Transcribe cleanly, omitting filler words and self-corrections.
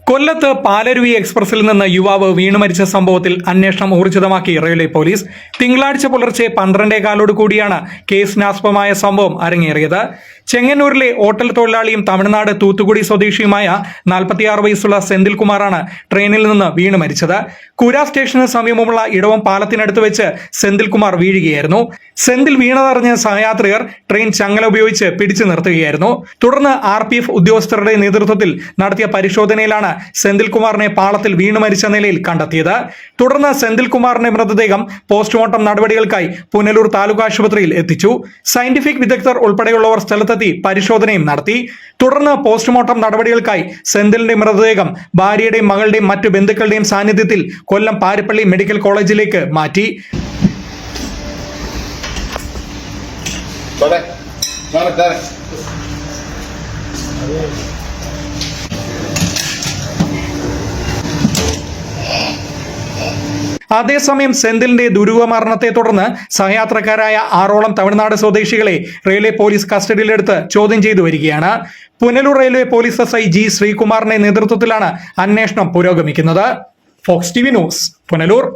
കൊല്ലത്ത് പാലരുവി എക്സ്പ്രസിൽ നിന്ന് യുവാവ് വീണു മരിച്ച സംഭവത്തിൽ അന്വേഷണം ഊർജിതമാക്കി റെയിൽവേ പോലീസ്. തിങ്കളാഴ്ച പുലർച്ചെ 12:15 കൂടിയാണ് കേസിനാസ്പദമായ സംഭവം അരങ്ങേറിയത്. ചെങ്ങന്നൂരിലെ ഹോട്ടൽ തൊഴിലാളിയും തമിഴ്നാട് തൂത്തുക്കുടി സ്വദേശിയുമായ 46 വയസ്സുള്ള സെന്തിൽകുമാറാണ് ട്രെയിനിൽ നിന്ന് വീണു മരിച്ചത്. കുര സ്റ്റേഷന് സമീപമുള്ള ഇടവം പാലത്തിനടുത്ത് വെച്ച് സെന്തിൽകുമാർ വീഴുകയായിരുന്നു. സെന്തിൽ വീണതറിഞ്ഞ് സഹയാത്രികർ ട്രെയിൻ ചങ്ങല ഉപയോഗിച്ച് പിടിച്ചു നിർത്തുകയായിരുന്നു. തുടർന്ന് RPF ഉദ്യോഗസ്ഥരുടെ നേതൃത്വത്തിൽ നടത്തിയ പരിശോധനയിലാണ് സെന്തിൽകുമാറിനെ പാളത്തിൽ വീണു മരിച്ച നിലയിൽ കണ്ടെത്തിയത്. തുടർന്ന് സെന്തിൽകുമാറിന്റെ മൃതദേഹം പോസ്റ്റ്മോർട്ടം നടപടികൾക്കായി പുനലൂർ താലൂക്ക് ആശുപത്രിയിൽ എത്തിച്ചു. സയന്റിഫിക് വിദഗ്ധർ ഉൾപ്പെടെയുള്ളവർ സ്ഥലത്തെത്തി പരിശോധനയും നടത്തി. തുടർന്ന് പോസ്റ്റ്മോർട്ടം നടപടികൾക്കായി സെന്തിലിന്റെ മൃതദേഹം ഭാര്യയുടെയും മകളുടെയും മറ്റു ബന്ധുക്കളുടെയും സാന്നിധ്യത്തിൽ കൊല്ലം പാരിപ്പള്ളി മെഡിക്കൽ കോളേജിലേക്ക് മാറ്റി. അതേസമയം സെന്തിലിന്റെ ദുരൂഹമരണത്തെ തുടർന്ന് സഹയാത്രക്കാരായ 6ഓളം തമിഴ്നാട് സ്വദേശികളെ റെയിൽവേ പോലീസ് കസ്റ്റഡിയിലെടുത്ത് ചോദ്യം ചെയ്തു വരികയാണ്. Punalur railway police SI G ശ്രീകുമാറിന്റെ നേതൃത്വത്തിലാണ് അന്വേഷണം പുരോഗമിക്കുന്നത്. Fox TV news, Punalur.